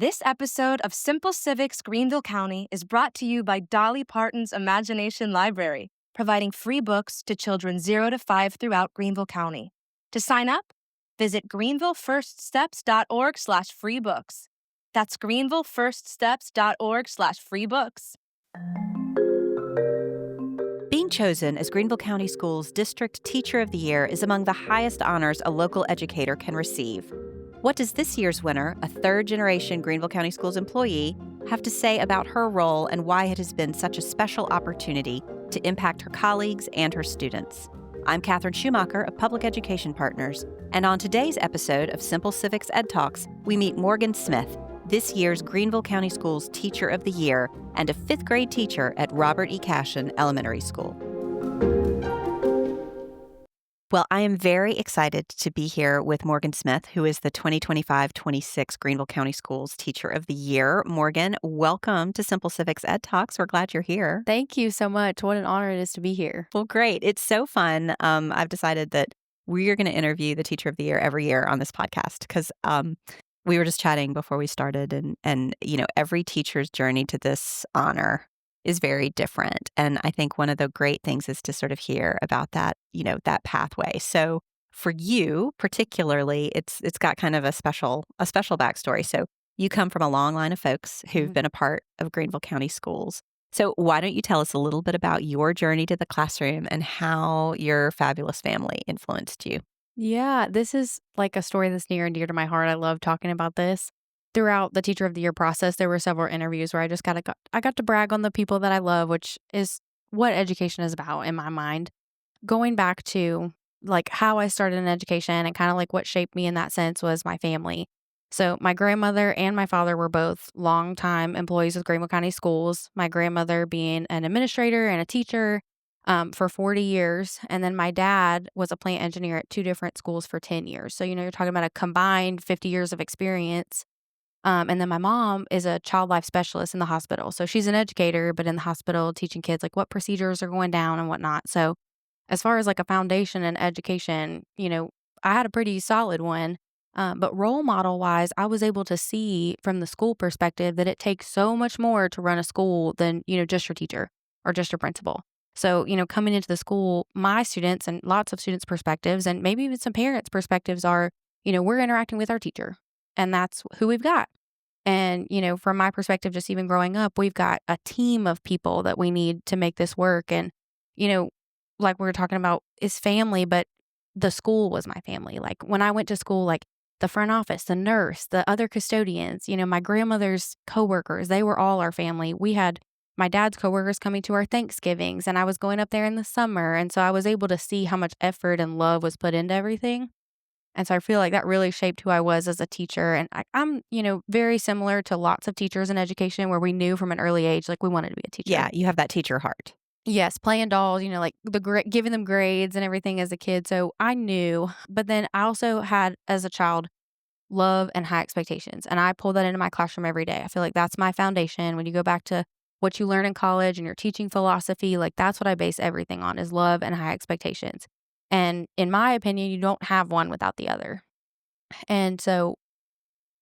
This episode of Simple Civics Greenville County is brought to you by Dolly Parton's Imagination Library, providing free books to children 0 to 5 throughout Greenville County. To sign up, visit greenvillefirststeps.org/freebooks. That's greenvillefirststeps.org/freebooks. Being chosen as Greenville County Schools District Teacher of the Year is among the highest honors a local educator can receive. What does this year's winner, a third-generation Greenville County Schools employee, have to say about her role and why it has been such a special opportunity to impact her colleagues and her students? I'm Catherine Schumacher of Public Education Partners, and on today's episode of Simple Civics EdTalks, we meet Morgan Smith, this year's Greenville County Schools Teacher of the Year and a fifth-grade teacher at Robert E. Cashion Elementary School. Well, I am very excited to be here with Morgan Smith, who is the 2025-26 Greenville County Schools Teacher of the Year. Morgan, welcome to Simple Civics Ed Talks. We're glad you're here. Thank you so much. What an honor it is to be here. Well, great. It's so fun. I've decided that we are going to interview the Teacher of the Year every year on this podcast because we were just chatting before we started, and you know, every teacher's journey to this honor is very different. And I think one of the great things is to sort of hear about that, you know, that pathway. So for you particularly, it's got kind of a special backstory. So you come from a long line of folks who've been a part of Greenville County Schools. So why don't you tell us a little bit about your journey to the classroom and how your fabulous family influenced you? Yeah, this is like a story that's near and dear to my heart. I love talking about this. Throughout the Teacher of the Year process, there were several interviews where I got to brag on the people that I love, which is what education is about in my mind. Going back to like how I started in education and kind of like what shaped me in that sense was my family. So my grandmother and my father were both longtime employees with Greenville County Schools. My grandmother being an administrator and a teacher for 40 years. And then my dad was a plant engineer at two different schools for 10 years. So, you know, you're talking about a combined 50 years of experience. And then my mom is a child life specialist in the hospital. So she's an educator, but in the hospital teaching kids like what procedures are going down and whatnot. So as far as like a foundation in education, you know, I had a pretty solid one. But role model wise, I was able to see from the school perspective that it takes so much more to run a school than, you know, just your teacher or just your principal. So, you know, coming into the school, my students and lots of students' perspectives and maybe even some parents' perspectives are, you know, we're interacting with our teacher and that's who we've got. And, you know, from my perspective, just even growing up, we've got a team of people that we need to make this work. And, you know, like we were talking about is family, but the school was my family. Like when I went to school, like the front office, the nurse, the other custodians, you know, my grandmother's coworkers, they were all our family. We had my dad's coworkers coming to our Thanksgivings, and I was going up there in the summer. And so I was able to see how much effort and love was put into everything. And so I feel like that really shaped who I was as a teacher. And I'm, you know, very similar to lots of teachers in education where we knew from an early age, like we wanted to be a teacher. Yeah, you have that teacher heart. Yes, playing dolls, you know, like giving them grades and everything as a kid. So I knew, but then I also had as a child love and high expectations. And I pull that into my classroom every day. I feel like that's my foundation. When you go back to what you learn in college and your teaching philosophy, like that's what I base everything on is love and high expectations. And in my opinion, you don't have one without the other. And so,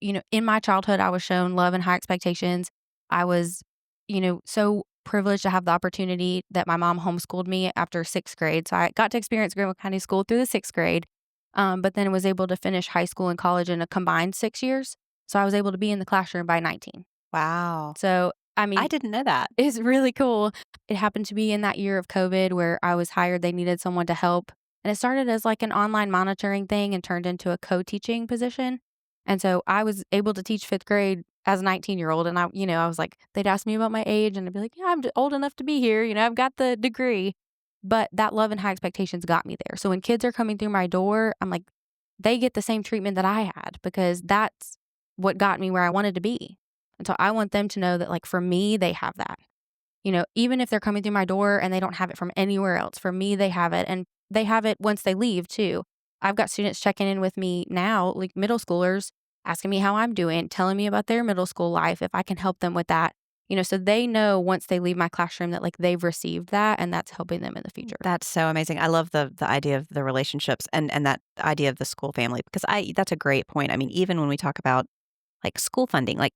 you know, in my childhood, I was shown love and high expectations. I was, you know, so privileged to have the opportunity that my mom homeschooled me after sixth grade. So I got to experience Greenville County School through the sixth grade, but then was able to finish high school and college in a combined 6 years. So I was able to be in the classroom by 19. Wow. So, I mean, I didn't know that. It's really cool. It happened to be in that year of COVID where I was hired. They needed someone to help. And it started as like an online monitoring thing and turned into a co-teaching position. And so I was able to teach fifth grade as a 19-year-old. And I was like, they'd ask me about my age and I'd be like, yeah, I'm old enough to be here. You know, I've got the degree. But that love and high expectations got me there. So when kids are coming through my door, I'm like, they get the same treatment that I had because that's what got me where I wanted to be. And so I want them to know that like for me, they have that. You know, even if they're coming through my door and they don't have it from anywhere else, for me, they have it. And they have it once they leave too. I've got students checking in with me now, like middle schoolers, asking me how I'm doing, telling me about their middle school life, if I can help them with that. You know, so they know once they leave my classroom that like they've received that and that's helping them in the future. That's so amazing. I love the idea of the relationships and that idea of the school family because that's a great point. I mean, even when we talk about like school funding, like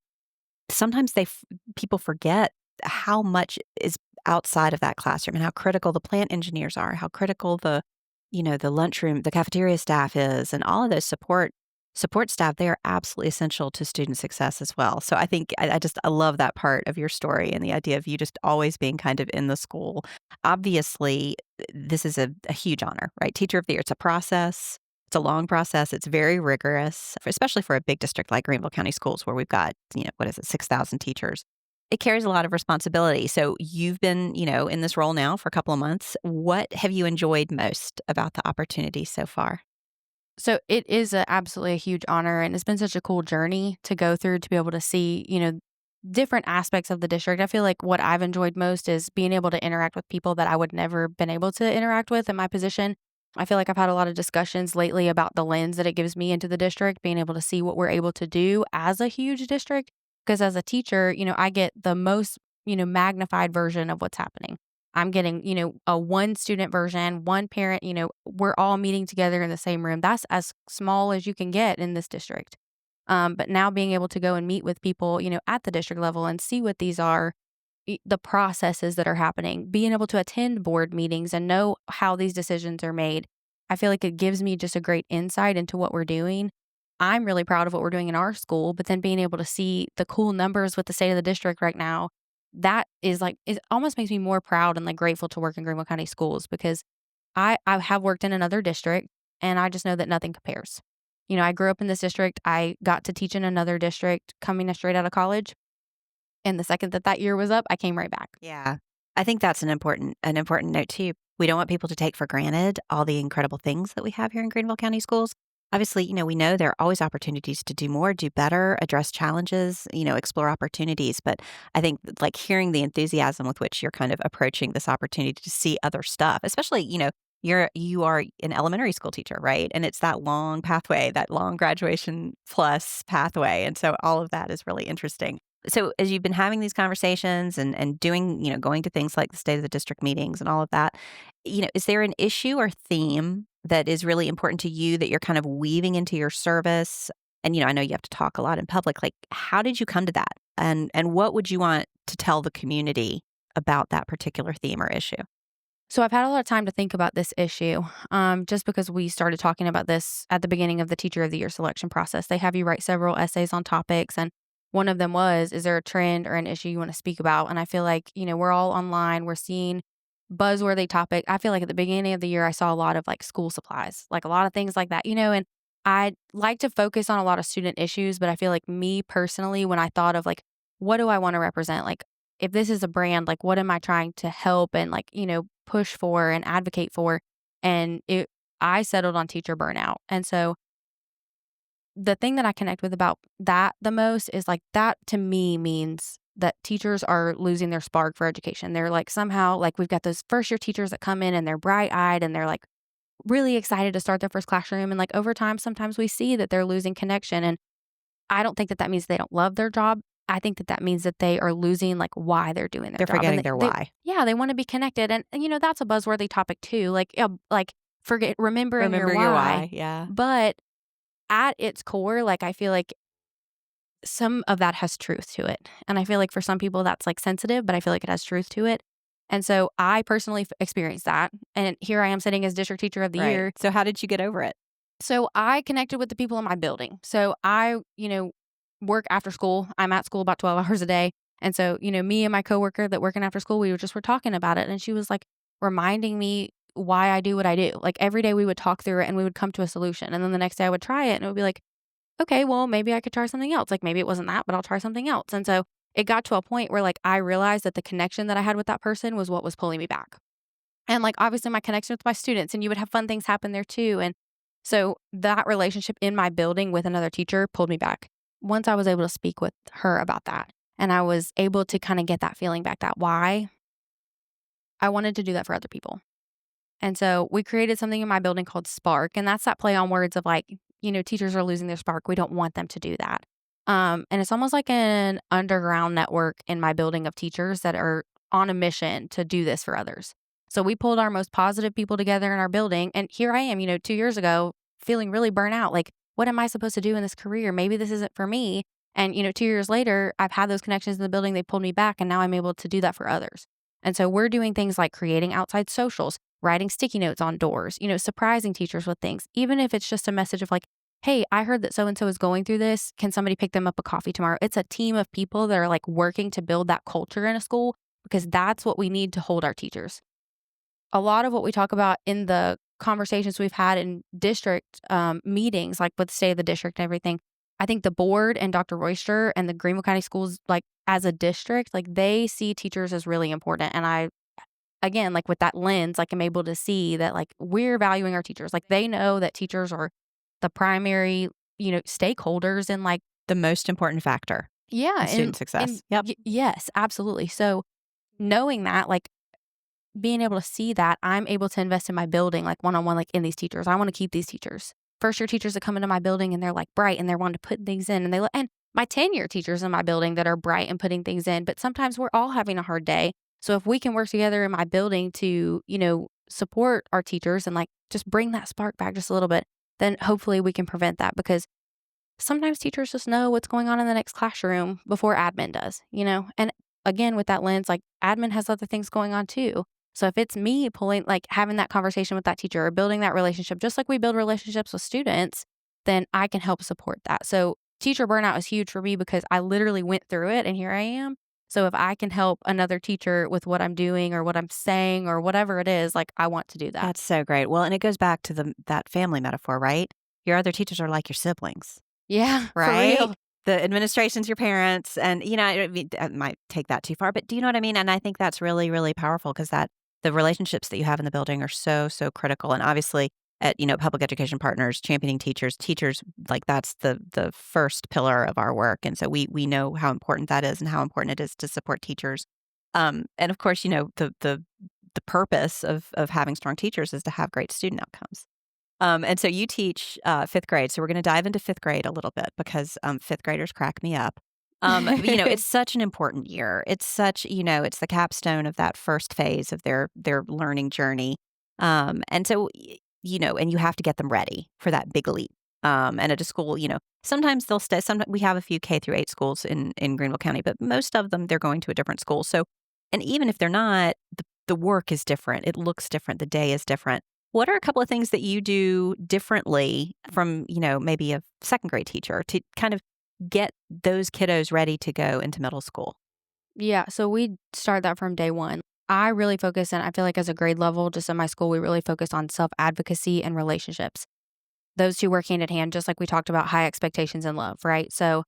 sometimes people forget how much is outside of that classroom and how critical the plant engineers are, how critical the lunchroom, the cafeteria staff is, and all of those support staff. They are absolutely essential to student success as well. So I think I love that part of your story and the idea of you just always being kind of in the school. Obviously, this is a huge honor, right? Teacher of the Year. It's a process. It's a long process. It's very rigorous, especially for a big district like Greenville County Schools, where we've got, 6,000 teachers. It carries a lot of responsibility. So you've been, in this role now for a couple of months. What have you enjoyed most about the opportunity so far? So it is absolutely a huge honor, and it's been such a cool journey to go through to be able to see, different aspects of the district. I feel like what I've enjoyed most is being able to interact with people that I would never been able to interact with in my position. I feel like I've had a lot of discussions lately about the lens that it gives me into the district, being able to see what we're able to do as a huge district. Because as a teacher, I get the most, magnified version of what's happening. I'm getting, a one student version, one parent, we're all meeting together in the same room. That's as small as you can get in this district. But now being able to go and meet with people, at the district level and see what these are, the processes that are happening, being able to attend board meetings and know how these decisions are made. I feel like it gives me just a great insight into what we're doing. I'm really proud of what we're doing in our school, but then being able to see the cool numbers with the state of the district right now, that is like, it almost makes me more proud and like grateful to work in Greenville County Schools, because I have worked in another district and I just know that nothing compares. I grew up in this district. I got to teach in another district coming straight out of college. And the second that year was up, I came right back. Yeah. I think that's an important note too. We don't want people to take for granted all the incredible things that we have here in Greenville County Schools. Obviously, we know there are always opportunities to do more, do better, address challenges, explore opportunities. But I think like hearing the enthusiasm with which you're kind of approaching this opportunity to see other stuff, especially, you are an elementary school teacher, right? And it's that long pathway, that long graduation plus pathway. And so all of that is really interesting. So as you've been having these conversations and doing, going to things like the state of the district meetings and all of that, is there an issue or theme that is really important to you that you're kind of weaving into your service? And, I know you have to talk a lot in public. Like, how did you come to that? And what would you want to tell the community about that particular theme or issue? So I've had a lot of time to think about this issue, just because we started talking about this at the beginning of the Teacher of the Year selection process. They have you write several essays on topics, and one of them was, is there a trend or an issue you want to speak about? And I feel like, we're all online. We're seeing buzzworthy topic. I feel like at the beginning of the year, I saw a lot of like school supplies, like a lot of things like that, and I like to focus on a lot of student issues, but I feel like me personally, when I thought of like, what do I want to represent? Like, if this is a brand, like, what am I trying to help and like, push for and advocate for? And I settled on teacher burnout. And so the thing that I connect with about that the most is like that to me means that teachers are losing their spark for education. They're like somehow like we've got those first year teachers that come in and they're bright eyed and they're like really excited to start their first classroom. And like over time, sometimes we see that they're losing connection. And I don't think that means they don't love their job. I think that means that they are losing like why they're doing their They're job. forgetting their why. Yeah, they want to be connected. And that's a buzzworthy topic too. Like remembering Remember your your why. why. Yeah. But at its core, like I feel like some of that has truth to it. And I feel like for some people that's like sensitive, but I feel like it has truth to it. And so I personally experienced that. And here I am sitting as district teacher of the Right. year. So how did you get over it? So I connected with the people in my building. So I, work after school. I'm at school about 12 hours a day. And so, me and my coworker that working after school, we were talking about it. And she was like reminding me why I do what I do. Like every day we would talk through it and we would come to a solution. And then the next day I would try it and it would be like, okay, well, maybe I could try something else. Like maybe it wasn't that, but I'll try something else. And so it got to a point where like I realized that the connection that I had with that person was what was pulling me back. And like obviously my connection with my students, and you would have fun things happen there too. And so that relationship in my building with another teacher pulled me back. Once I was able to speak with her about that and I was able to kind of get that feeling back, that why, I wanted to do that for other people. And so we created something in my building called Spark. And that's that play on words of like, teachers are losing their spark. We don't want them to do that. And it's almost like an underground network in my building of teachers that are on a mission to do this for others. So we pulled our most positive people together in our building. And here I am, 2 years ago, feeling really burnt out. Like, what am I supposed to do in this career? Maybe this isn't for me. And, 2 years later, I've had those connections in the building. They pulled me back, and now I'm able to do that for others. And so we're doing things like creating outside socials, writing sticky notes on doors, surprising teachers with things, even if it's just a message of like, hey, I heard that so-and-so is going through this. Can somebody pick them up a coffee tomorrow? It's a team of people that are like working to build that culture in a school, because that's what we need to hold our teachers. A lot of what we talk about in the conversations we've had in district meetings, like with the state of the district and everything, I think the board and Dr. Royster and the Greenville County Schools, like as a district, like they see teachers as really important. And again, like with that lens, like I'm able to see that like we're valuing our teachers. Like they know that teachers are the primary, stakeholders in like the most important factor in student success. Yep. Yes, absolutely. So knowing that, like being able to see that, I'm able to invest in my building, like one-on-one, like in these teachers. I want to keep these teachers. First year teachers that come into my building and they're like bright and they're wanting to put things in, and my 10-year teachers in my building that are bright and putting things in. But sometimes we're all having a hard day. So if we can work together in my building to, support our teachers and like just bring that spark back just a little bit, then hopefully we can prevent that, because sometimes teachers just know what's going on in the next classroom before admin does, And again, with that lens, like admin has other things going on too. So if it's me having that conversation with that teacher or building that relationship, just like we build relationships with students, then I can help support that. So teacher burnout is huge for me because I literally went through it and here I am. So if I can help another teacher with what I'm doing or what I'm saying or whatever it is, like I want to do that. That's so great. Well, and it goes back to that family metaphor, right? Your other teachers are like your siblings. Yeah, right? For real. The administration's your parents, and I mean, I might take that too far, but do you know what I mean? And I think that's really, really powerful, because the relationships that you have in the building are so, so critical. And obviously, at public education partners, championing teachers, like that's the first pillar of our work, and so we know how important that is and how important it is to support teachers. And of course, the purpose of having strong teachers is to have great student outcomes. And so you teach fifth grade. So we're going to dive into fifth grade a little bit, because fifth graders crack me up. It's such an important year. It's such, it's the capstone of that first phase of their learning journey. And so, and you have to get them ready for that big leap. And at a school, sometimes they'll stay. Sometimes we have a few K through 8 schools in Greenville County, but most of them, they're going to a different school. So, and even if they're not, the work is different. It looks different. The day is different. What are a couple of things that you do differently from, maybe a second grade teacher to kind of get those kiddos ready to go into middle school? Yeah, so we start that from day one. I really focus, and I feel like as a grade level, just in my school, we really focus on self-advocacy and relationships. Those two work hand in hand, just like we talked about high expectations and love, right? So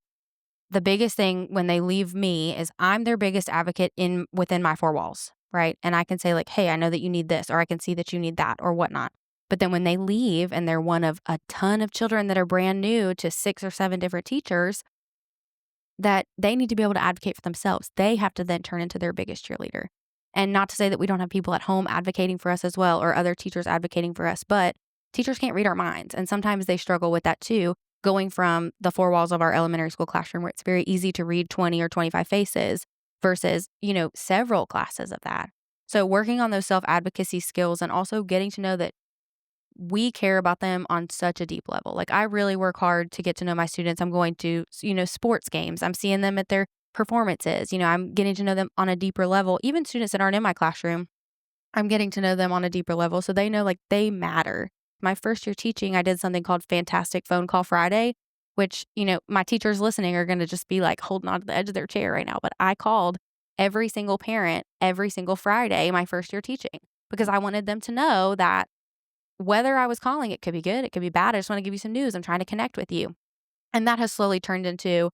the biggest thing when they leave me is I'm their biggest advocate within my 4 walls, right? And I can say like, hey, I know that you need this, or I can see that you need that, or whatnot. But then when they leave and they're one of a ton of children that are brand new to 6 or 7 different teachers, that they need to be able to advocate for themselves. They have to then turn into their biggest cheerleader. And not to say that we don't have people at home advocating for us as well, or other teachers advocating for us, but teachers can't read our minds. And sometimes they struggle with that too, going from the 4 walls of our elementary school classroom where it's very easy to read 20 or 25 faces versus, several classes of that. So working on those self-advocacy skills and also getting to know that we care about them on such a deep level. Like I really work hard to get to know my students. I'm going to, sports games. I'm seeing them at their performances. I'm getting to know them on a deeper level. Even students that aren't in my classroom, I'm getting to know them on a deeper level. So they know like they matter. My first year teaching, I did something called Fantastic Phone Call Friday, which, my teachers listening are going to just be like holding on to the edge of their chair right now. But I called every single parent every single Friday my first year teaching, because I wanted them to know that whether I was calling, it could be good, it could be bad. I just want to give you some news. I'm trying to connect with you. And that has slowly turned into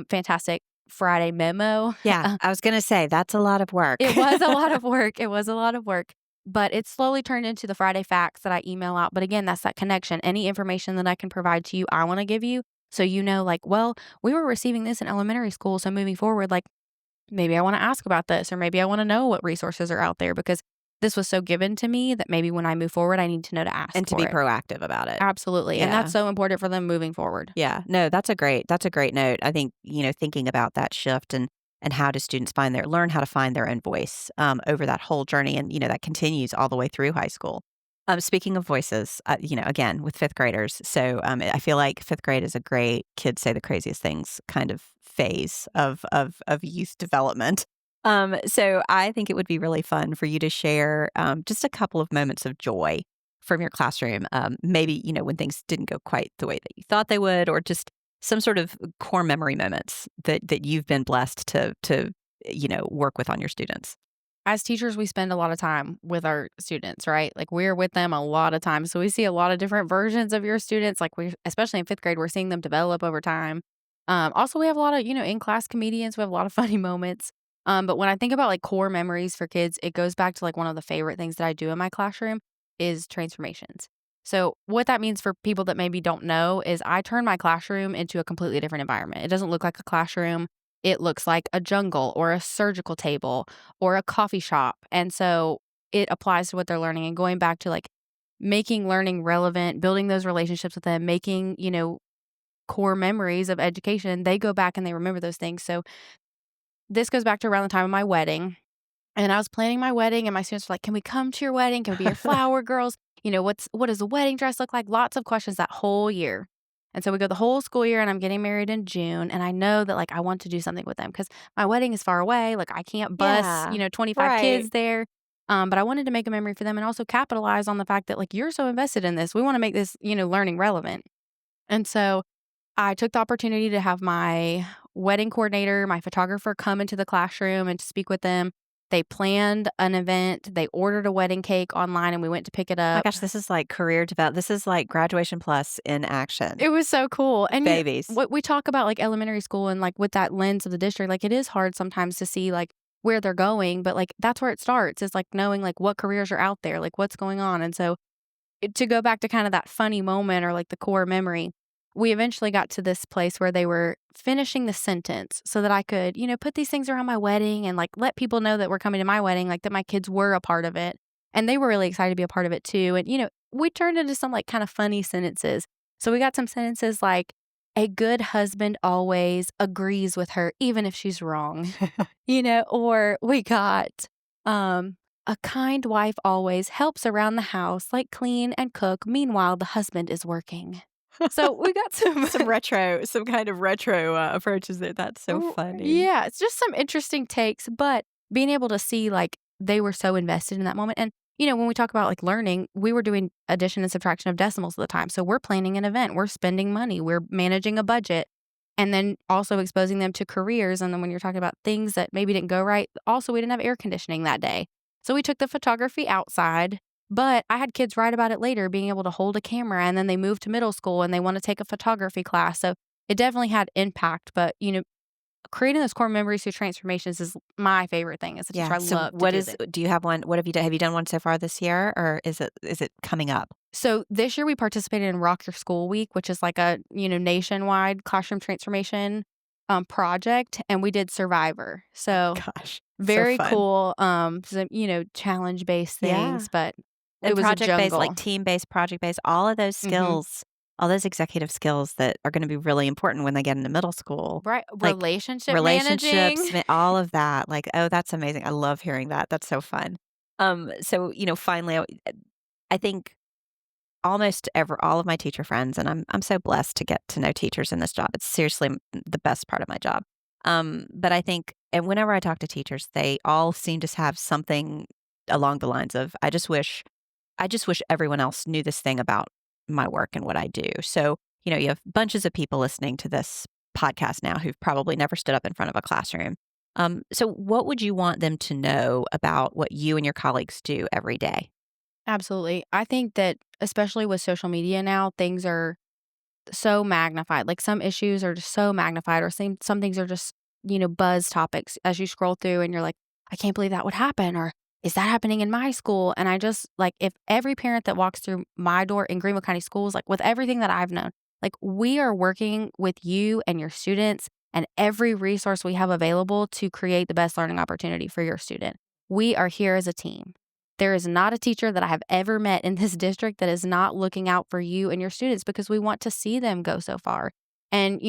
Fantastic Friday memo. Yeah, I was going to say, that's a lot of work. It was a lot of work. It was a lot of work. But it's slowly turned into the Friday facts that I email out. But again, that's that connection. Any information that I can provide to you, I want to give you. So like, well, we were receiving this in elementary school. So moving forward, like, maybe I want to ask about this, or maybe I want to know what resources are out there, because this was so given to me that maybe when I move forward, I need to know to ask and to be proactive about it. Absolutely. Yeah. And that's so important for them moving forward. Yeah. No, that's a great note. I think, thinking about that shift and how do students learn how to find their own voice over that whole journey. And, that continues all the way through high school. Speaking of voices, again, with fifth graders. So I feel like fifth grade is a great kids say the craziest things kind of phase of youth development. So I think it would be really fun for you to share just a couple of moments of joy from your classroom. Maybe, when things didn't go quite the way that you thought they would, or just some sort of core memory moments that you've been blessed to work with on your students. As teachers, we spend a lot of time with our students, right? Like we're with them a lot of time. So we see a lot of different versions of your students. Like especially in fifth grade, we're seeing them develop over time. Also, we have a lot of, in-class comedians. We have a lot of funny moments. But when I think about like core memories for kids, it goes back to like one of the favorite things that I do in my classroom is transformations. So what that means for people that maybe don't know is I turn my classroom into a completely different environment. It doesn't look like a classroom. It looks like a jungle or a surgical table or a coffee shop. And so it applies to what they're learning and going back to like making learning relevant, building those relationships with them, making, core memories of education. They go back and they remember those things. So this goes back to around the time of my wedding. And I was planning my wedding and my students were like, can we come to your wedding? Can we be your flower girls? What does the wedding dress look like? Lots of questions that whole year. And so we go the whole school year and I'm getting married in June. And I know that like I want to do something with them because my wedding is far away. Like I can't bus, 25 kids there. But I wanted to make a memory for them and also capitalize on the fact that like you're so invested in this. We want to make this, learning relevant. And so I took the opportunity to have my wedding coordinator, my photographer come into the classroom and to speak with them. They planned an event. They ordered a wedding cake online and we went to pick it Oh my up. gosh, this is like career development. This is like graduation plus in action. It was so cool. And babies. What we talk about like elementary school and like with that lens of the district, like it is hard sometimes to see like where they're going, but like that's where it starts is like knowing like what careers are out there, like what's going on. And so to go back to kind of that funny moment or like the core memory, we eventually got to this place where they were finishing the sentence so that I could, put these things around my wedding and like let people know that we're coming to my wedding, like that my kids were a part of it. And they were really excited to be a part of it too. And, we turned into some like kind of funny sentences. So we got some sentences like, a good husband always agrees with her, even if she's wrong, or we got, a kind wife always helps around the house, like clean and cook. Meanwhile, the husband is working. So we got some some kind of retro approaches there. That's so funny. Yeah, it's just some interesting takes, but being able to see like they were so invested in that moment. And, when we talk about like learning, we were doing addition and subtraction of decimals at the time. So we're planning an event, we're spending money, we're managing a budget, and then also exposing them to careers. And then when you're talking about things that maybe didn't go right, also we didn't have air conditioning that day. So we took the photography outside. But I had kids write about it later, being able to hold a camera, and then they moved to middle school and they want to take a photography class. So it definitely had impact. But, creating those core memories through transformations is my favorite thing as a teacher. I love to do it. Do you have one? What have you done? Have you done one so far this year, or is it coming up? So this year we participated in Rock Your School Week, which is like a, nationwide classroom transformation project, and we did Survivor. So gosh, very so cool, some, challenge-based things, but it was project-based, like team-based, project-based, all of those skills, all those executive skills that are going to be really important when they get into middle school. Right. Like Relationships, managing. All of that. Like, oh, that's amazing. I love hearing that. That's so fun. So, finally, I think almost all of my teacher friends, and I'm so blessed to get to know teachers in this job. It's seriously the best part of my job. But I think, and whenever I talk to teachers, they all seem to have something along the lines of, I just wish everyone else knew this thing about my work and what I do. So, you have bunches of people listening to this podcast now who've probably never stood up in front of a classroom. So what would you want them to know about what you and your colleagues do every day? Absolutely. I think that especially with social media now, things are so magnified. Like some issues are just so magnified or some things are just, buzz topics as you scroll through and you're like, I can't believe that would happen, or is that happening in my school? And I just like, if every parent that walks through my door in Greenville County Schools, like with everything that I've known, like we are working with you and your students and every resource we have available to create the best learning opportunity for your student. We are here as a team. There is not a teacher that I have ever met in this district that is not looking out for you and your students because we want to see them go so far. And,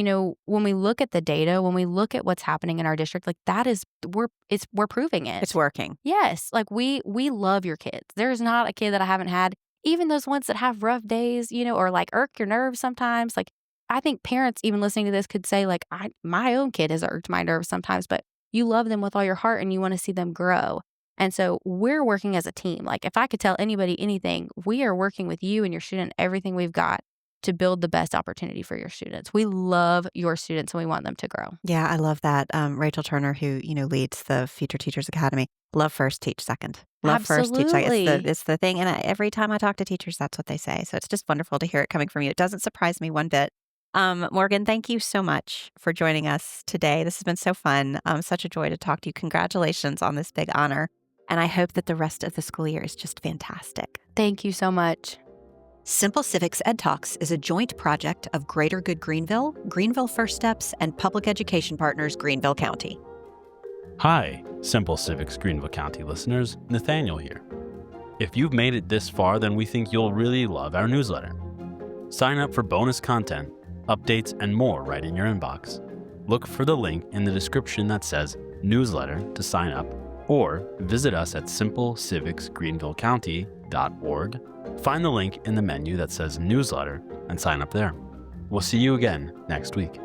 when we look at the data, when we look at what's happening in our district, like that is, we're proving it. It's working. Yes. Like we love your kids. There is not a kid that I haven't had even those ones that have rough days, or like irk your nerves sometimes. Like, I think parents even listening to this could say, like, my own kid has irked my nerves sometimes, but you love them with all your heart and you want to see them grow. And so we're working as a team. Like, if I could tell anybody anything, we are working with you and your student, everything we've got to build the best opportunity for your students. We love your students and we want them to grow. Yeah, I love that. Rachel Turner, who, leads the Future Teachers Academy, love first, teach second. Love first, teach second. It's the thing. And every time I talk to teachers, that's what they say. So it's just wonderful to hear it coming from you. It doesn't surprise me one bit. Morgan, thank you so much for joining us today. This has been so fun. Such a joy to talk to you. Congratulations on this big honor. And I hope that the rest of the school year is just fantastic. Thank you so much. Simple Civics EdTalks is a joint project of Greater Good Greenville, Greenville First Steps, and Public Education Partners Greenville County. Hi, Simple Civics Greenville County listeners, Nathaniel here. If you've made it this far, then we think you'll really love our newsletter. Sign up for bonus content, updates, and more right in your inbox. Look for the link in the description that says newsletter to sign up, or visit us at simplecivicsgreenvillecounty.org. Find the link in the menu that says newsletter and sign up there. We'll see you again next week.